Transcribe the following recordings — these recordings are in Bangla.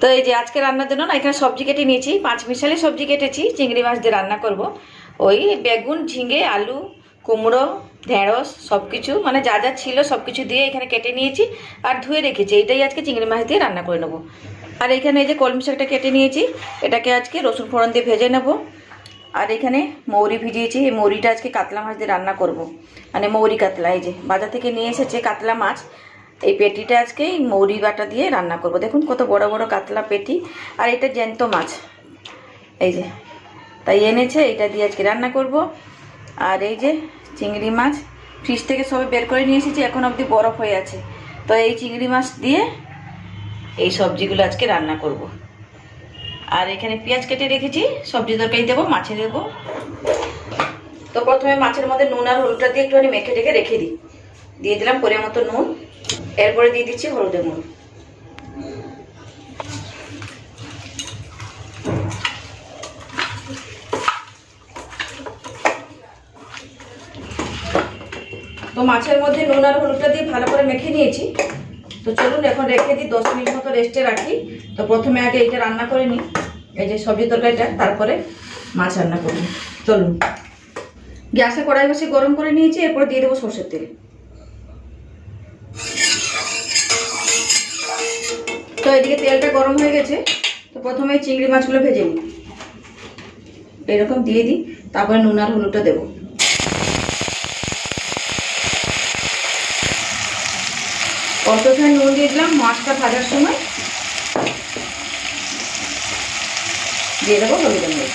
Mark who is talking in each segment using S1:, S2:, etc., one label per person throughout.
S1: তো এই যে আজকে রান্নার জন্য না এখানে সবজি কেটে নিয়েছি, 5 মিশালি সবজি কেটেছি। চিংড়ি মাছ দিয়ে রান্না করব। ওই বেগুন, ঝিঙে, আলু, কুমড়ো, ঢেঁড়স সব কিছু মানে যা যা ছিল সব কিছু দিয়ে এখানে কেটে নিয়েছি আর ধুয়ে রেখেছি। এইটাই আজকে চিংড়ি মাছ দিয়ে রান্না করে নেবো। আর এখানে এই যে কলমি শাকটা কেটে নিয়েছি, এটাকে আজকে রসুন ফোড়ন দিয়ে ভেজে নেব। আর এখানে মৌরি ভিজিয়েছি, এই মৌরিটা আজকে কাতলা মাছ দিয়ে রান্না করব। মানে মৌরি কাতলা, এই যে বাজার থেকে নিয়ে এসেছে কাতলা মাছ, এই পেটিটা আজকে এই মৌরি বাটা দিয়ে রান্না করব। দেখুন কত বড় বড় কাতলা পেটি, আর এটা জ্যান্ত মাছ, এই যে তাই এনেছে, এটা দিয়ে আজকে রান্না করব। আর এই যে চিংড়ি মাছ ফ্রিজ থেকে সবে বের করে নিয়ে এসেছি, এখন অবধি বরফ হয়ে আছে। তো এই চিংড়ি মাছ দিয়ে এই সবজিগুলো আজকে রান্না করব। আর এখানে পেঁয়াজ কেটে রেখেছি, সবজি তরকারি দেবো, মাছে দেবো। তো প্রথমে মাছের মধ্যে নুন আর হলুদটা দিয়ে একটুখানি মেখে ঢেকে রেখে দিই। দিয়ে দিলাম পরিমাণ মতো নুন, এরপরে দিয়ে দিচ্ছি হলুদের গুঁড়ো। তো মাছের মধ্যে নুন আর হলুদটা দিয়ে ভালো করে মেখে নিয়েছি। তো চলুন এখন রেখে দিই, 10 মিনিট মতো রেস্টে রাখি। তো প্রথমে আগে এটা রান্না করে নিই, এই যে সবজি তরকারিটা, তারপরে মাছ রান্না করব। চলুন, গ্যাসে কড়াই বসে গরম করে নিয়েছি, এরপর দিয়ে দেবো সরষের তেল। তো এদিকে তেলটা গরম হয়ে গেছে। তো প্রথমে চিংড়ি মাছগুলো ভেজে নিই, এরকম দিয়ে দিই, তারপরে নুন আর হলুদটা দেবো। অল্প করে নুন দিয়ে দিলাম, মাছটা ভাজার সময় দিয়ে দেবো হলুদের গুঁড়ো।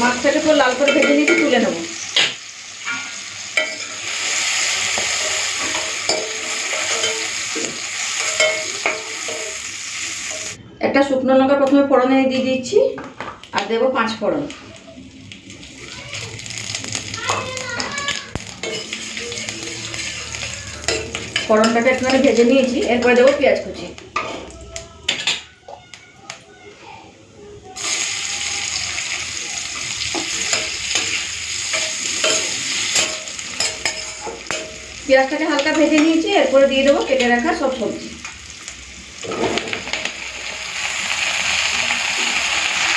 S1: মাছটাকে পুরো লাল করে ভেজে নিয়েছি, তুলে নেব। একটা শুকনো লঙ্কা প্রথমে ফোড়নে দিয়ে দিচ্ছি, আর দেবো 5 ফোড়ন। ফোড়নটাকে একটুখানি ভেজে নিয়েছি, এরপরে দেবো পেঁয়াজ কুচি। পেঁয়াজটাকে হালকা ভেজে নিয়েছি, এরপরে দিয়ে দেবো কেটে রাখা সব সবজি।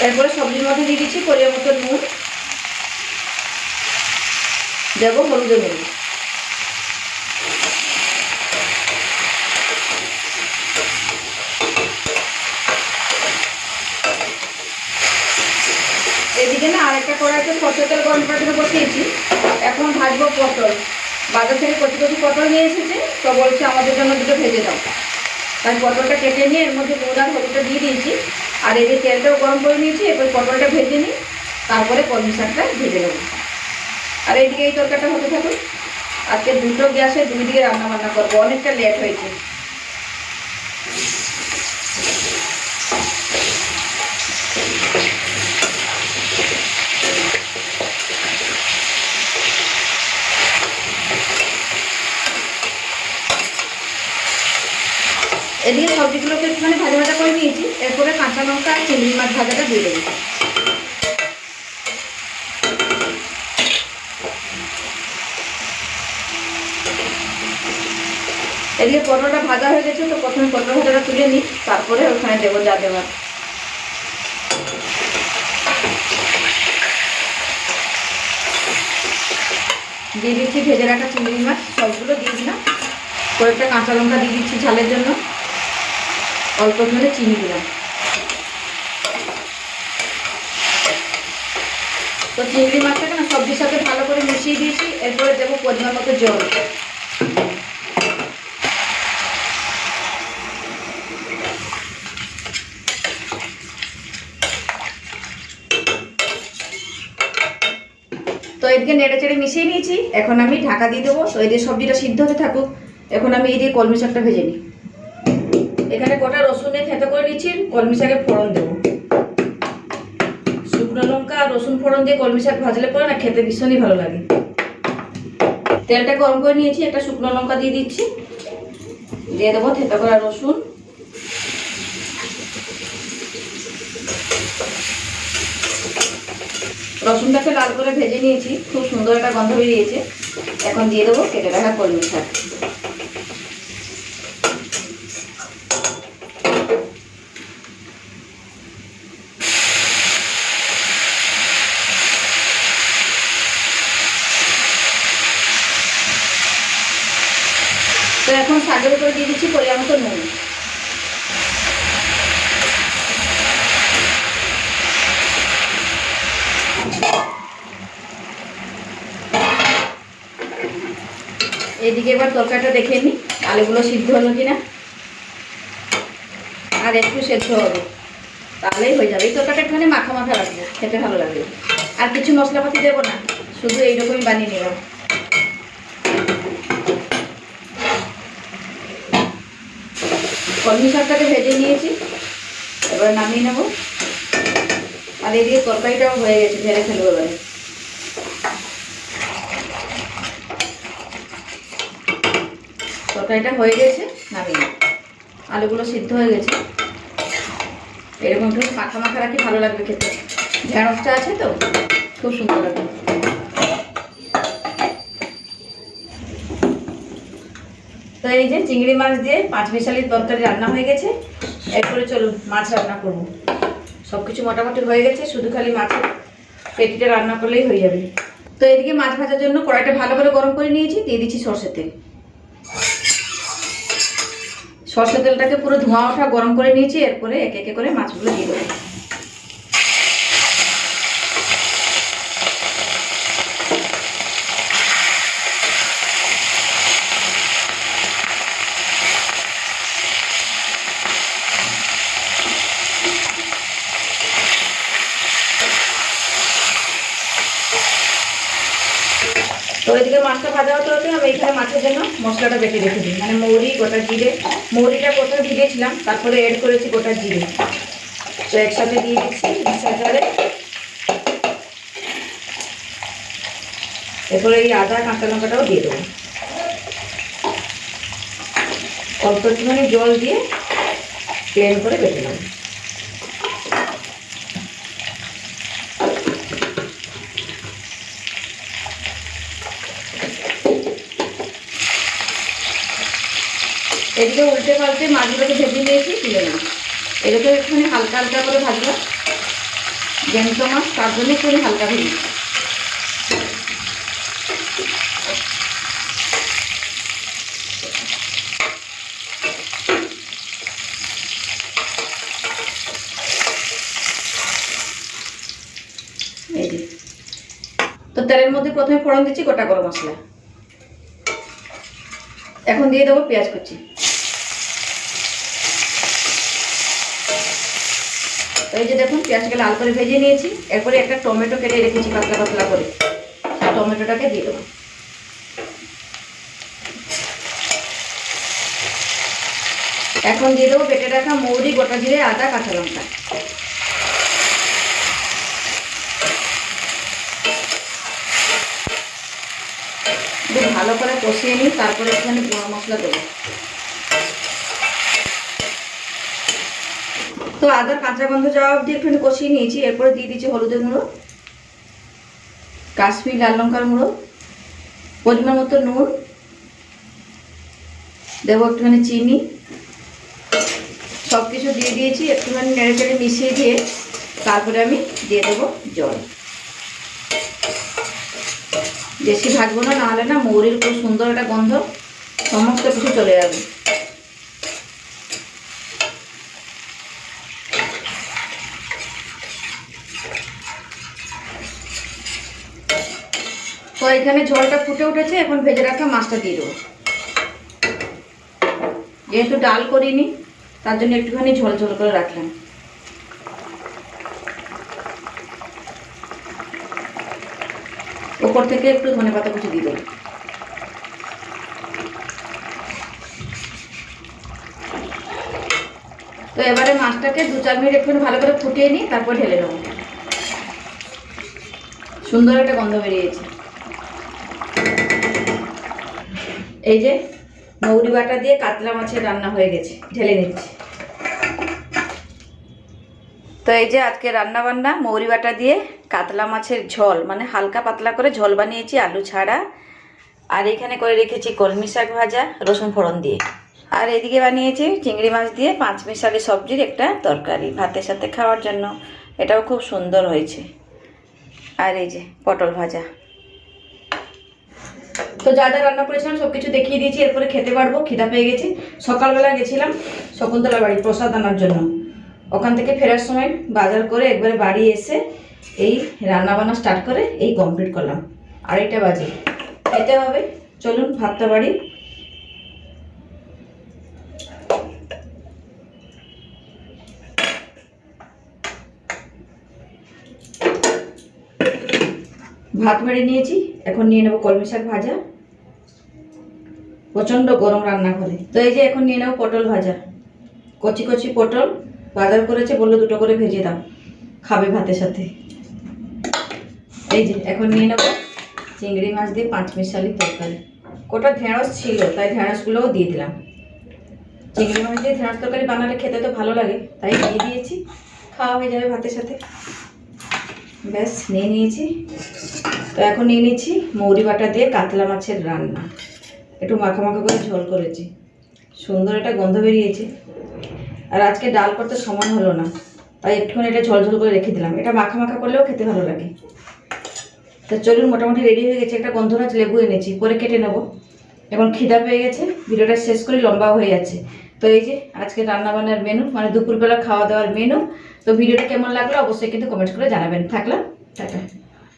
S1: এরপরে সবজির মধ্যে দিয়ে দিচ্ছি পরিমাণ মতো নুন, দেবো হলুদের গুঁড়ো। এদিকে না আরেকটা কড়াইতে সরষের তেল গরম করার জন্য বসিয়েছি। এখন ভাজবো পটল। বাজার থেকে কচি কচি পটল নিয়ে এসেছে, তো বলছে আমাদের জন্য দুটো ভেজে দাও। তাই পটলটা কেটে নিয়ে এর মধ্যে নুন আর হলুদটা দিয়ে দিয়েছি। আর এই যে তেলটাও গরম করে নিয়েছি, এরপর পটলটা ভেজে নিই, তারপরে কলমি শাকটা ভেজে নেব। আর এইদিকে এই তরকারিটা হতে থাকুন। আজকে দুটো গ্যাসে 2 দিকে রান্না বান্না করবো, অনেকটা লেট হয়েছে। এদিকে সবজিগুলোকে একটুখানি ভাজা ভাজা করে নিয়েছি, এরপরে কাঁচা লঙ্কা আর চিংড়ি মাছ ভাজাটা দিয়ে দেবো। এদিকে পটলটা ভাজা হয়ে গেছে, তো প্রথমে পটল ভাজাটা তুলে নিই, তারপরে ওখানে দেবো যা দেওয়ার। দিয়ে দিচ্ছি ভেজে রাখা চিংড়ি মাছ, সবগুলো দিয়ে দিলাম। কয়েকটা কাঁচা লঙ্কা দিয়ে দিচ্ছি ঝালের জন্য, অল্প করে চিনি দিলাম। তো চিংড়ি মাছটাকে না সবজির সাথে ভালো করে মিশিয়ে দিয়েছি, এরপরে দেবো পরিমাণ মতো জল। তো এদিকে নেড়ে চেড়ে মিশিয়ে নিয়েছি, এখন আমি ঢাকা দিয়ে দেবো। তো এদিকে সবজিটা সিদ্ধ হতে থাকুক, এখন আমি এদিকে কলমি শাকটা ভেজে নিই। এখানে গোটা রসুন দিয়ে থেঁতো করে নিচ্ছি, কলমি শাকে ফোড়ন দেবো। শুকনো লঙ্কা আর রসুন ফোড়ন দিয়ে কলমি শাক ভাজলে পরে না খেতে ভীষণই ভালো লাগে। তেলটা গরম করে নিয়েছি, একটা শুকনো লঙ্কা দিয়ে দিচ্ছি, দিয়ে দেবো থেঁতো করা রসুন, রসুনটাকে লাল করে ভেজে নিয়েছি, খুব সুন্দর একটা গন্ধ বেরিয়েছে। এখন দিয়ে দেবো কেটে রাখা কলমি শাক। তো এখন শাকের উপরে দিয়ে দিচ্ছি পরিমাণ মতো নুন। এদিকে এবার তরকারিটা দেখে নিই আলুগুলো সিদ্ধ হলো কিনা, আর একটু সেদ্ধ হবে, তাহলেই হয়ে যাবে। এই তরকারিটা একটুখানি মাখা মাখা রাখবো, খেতে ভালো লাগবে। আর কিছু মশলাপাতি দেবো না, শুধু এইরকমই বানিয়ে নিলাম। কলমি শাকটাকে ভেজে নিয়েছি, এবার নামিয়ে নেব। আর এদিকে তরকারিটাও হয়ে গেছে, ঢেলে ফেলবো এবারে। তরকারিটা হয়ে গেছে, নামিয়ে। আলুগুলো সিদ্ধ হয়ে গেছে, এরকম একটু মাখা মাখা রাখি, ভালো লাগবে খেতে। ঢেঁড়সটা আছে তো, খুব সুন্দর লাগবে। তো এই যে চিংড়ি মাছ দিয়ে পাঁচমিশালি তরকারি রান্না হয়ে গেছে। এরপরে চলুন মাছ রান্না করব। সব কিছু মোটামুটি হয়ে গেছে, শুধু খালি মাছের পেটিটা রান্না করলেই হয়ে যাবে। তো এদিকে মাছ ভাজার জন্য কড়াইটা ভালো করে গরম করে নিয়েছি, দিয়ে দিচ্ছি সরষের তেল। সরষের তেলটাকে পুরো ধোঁয়া ওঠা গরম করে নিয়েছি। এরপরে একে একে করে মাছগুলো দিয়ে দেবো। তো এদিকে মাছটা ভাজা হতে হতে আমি এখানে মাছের জন্য মশলাটা বেটে রেখে দিই, মানে মৌরি, গোটা জিরে। মৌরিটা প্রথমে ভিজেছিলাম, তারপরে এড করেছি গোটা জিরে। তো একসাথে দিয়ে দিচ্ছি মিক্সারে। এরপরে এই আদা কাঁচা লঙ্কাটাও দিয়ে দেবো। অল্প একটুখানি জল দিয়ে প্লেন করে বেটে নেব। এদিকে উল্টে পাল্টে মাছগুলোকে ভেজে নিয়েছি, তুলে নেব। এদিকে একটুখানি হালকা হালকা করে ভাজবো, জ্যান্ত মাছ, তার জন্য একটুখানি হালকা ভেজে। এই যে তো তেলের মধ্যে প্রথমে ফোড়ন দিচ্ছি গোটা গরম মশলা। এখন দিয়ে দেবো পেঁয়াজ কুচি। এই যে দেখুন পেঁয়াজকে লাল করে ভেজে নিয়েছি। এরপরে একটা টমেটো কেটে রেখেছি পাতলা পাতলা করে, টমেটোটাকে দিয়ে দেবো। এখন দিয়ে দেবো বেটে রাখা মৌরি, গোটা জিরে, আদা, কাঁচা লঙ্কা। খুব ভালো করে কষিয়ে নিই, তারপরে একটুখানি গুঁড়ো মশলা দেবো। তো আদার কাঁচা গন্ধ যাওয়া অবধি একটুখানি কষিয়ে নিয়েছি। এরপরে দিয়ে দিচ্ছি হলুদের গুঁড়ো, কাশ্মীর লাল লঙ্কার গুঁড়ো, পরিমাণ মতো নুন, দেবো একটুখানি চিনি। সব কিছু দিয়ে দিয়েছি, একটুখানি নেড়ে চেড়ে মিশিয়ে দিয়ে তারপরে আমি দিয়ে দেবো জল। বেশি ভাজবো না, নাহলে না মৌরির খুব সুন্দর একটা গন্ধ সমস্ত কিছু চলে যাবে। তো এখানে ঝোলটা ফুটে উঠেছে, এখন ভেজে রাখা মাছটা দিয়ে দেবো। যেহেতু ডাল করিনি, তার জন্য একটুখানি ঝোল ঝোল করে রাখলাম। উপর থেকে একটু ধনেপাতা কুচি দিয়ে দেবো। তো এবারে মাছটাকে 2-4 মিনিট একটু ভালো করে ফুটিয়ে নিই, তারপর ঢেলে নেব। সুন্দর একটা গন্ধ বেরিয়েছে। এই যে মৌরি বাটা দিয়ে কাতলা মাছের রান্না হয়ে গেছে, ঢেলে নিচ্ছি। তো এই যে আজকে রান্না বান্না মৌরি বাটা দিয়ে কাতলা মাছের ঝোল, মানে হালকা পাতলা করে ঝোল বানিয়েছি আলু ছাড়া। আর এখানে করে রেখেছি কলমি শাক ভাজা রসুন ফোড়ন দিয়ে। আর এদিকে বানিয়েছি চিংড়ি মাছ দিয়ে পাঁচমিশালি সবজির একটা তরকারি ভাতের সাথে খাওয়ার জন্য। এটাও খুব সুন্দর হয়েছে। আর এই যে পটল ভাজা। তো যা যা রান্না করেছিলাম সব কিছু দেখিয়ে দিয়েছি। এরপরে খেতে পারবো, খিদা পেয়ে গেছে। সকালবেলা গেছিলাম শকুন্তলার বাড়ি প্রসাদ আনার জন্য। ওখান থেকে ফেরার সময় বাজার করে একবারে বাড়ি এসে এই রান্নাবান্না স্টার্ট করে এই কমপ্লিট করলাম। 2:30 বাজে, খেতে হবে। চলুন ভাতটা বাড়ি। ভাত বেড়ে নিয়েছি, এখন নিয়ে নেবো কলমি শাক ভাজা। প্রচণ্ড গরম রান্নাঘরে। তো এই যে এখন নিয়ে নেবো পটল ভাজা। কচি কচি পটল বাজার করেছে, বললো 2টো করে ভেজে দাও, খাবে ভাতের সাথে। এই যে এখন নিয়ে নেবো চিংড়ি মাছ দিয়ে পাঁচমিশালি তরকারি। কটা ঢেঁড়স ছিল তাই ঢেঁড়সগুলোও দিয়ে দিলাম। চিংড়ি মাছ দিয়ে ঢেঁড়স তরকারি বানালে খেতে তো ভালো লাগে, তাই দিয়ে দিয়েছি। খাওয়া হয়ে যাবে ভাতের সাথে। ব্যাস নিয়ে নিয়েছি। তো এখন নিয়ে নিচ্ছি মৌরি বাটা দিয়ে কাতলা মাছের রান্না। একটু মাখা মাখা করে ঝোল করেছি, সুন্দর একটা গন্ধ বেরিয়েছে। আর আজকে ডাল করতে সময় হলো না, তাই একটুখানি এটা ঝোল ঝোল করে রেখে দিলাম। এটা মাখা মাখা করলেও খেতে ভালো লাগে। তো চলুন, মোটামুটি রেডি হয়ে গেছে। একটা গন্ধরাজ লেবু এনেছি, পরে কেটে নেবো। এখন খিদা পেয়ে গেছে, ভিডিওটা শেষ করি, লম্বাও হয়ে যাচ্ছে। তো এই যে আজকে রান্নাবান্নার মেনু, মানে দুপুরবেলা খাওয়া দাওয়ার মেনু। তো ভিডিওটা কেমন লাগলো অবশ্যই কিন্তু কমেন্ট করে জানাবেন। থাকলাম, টাটা।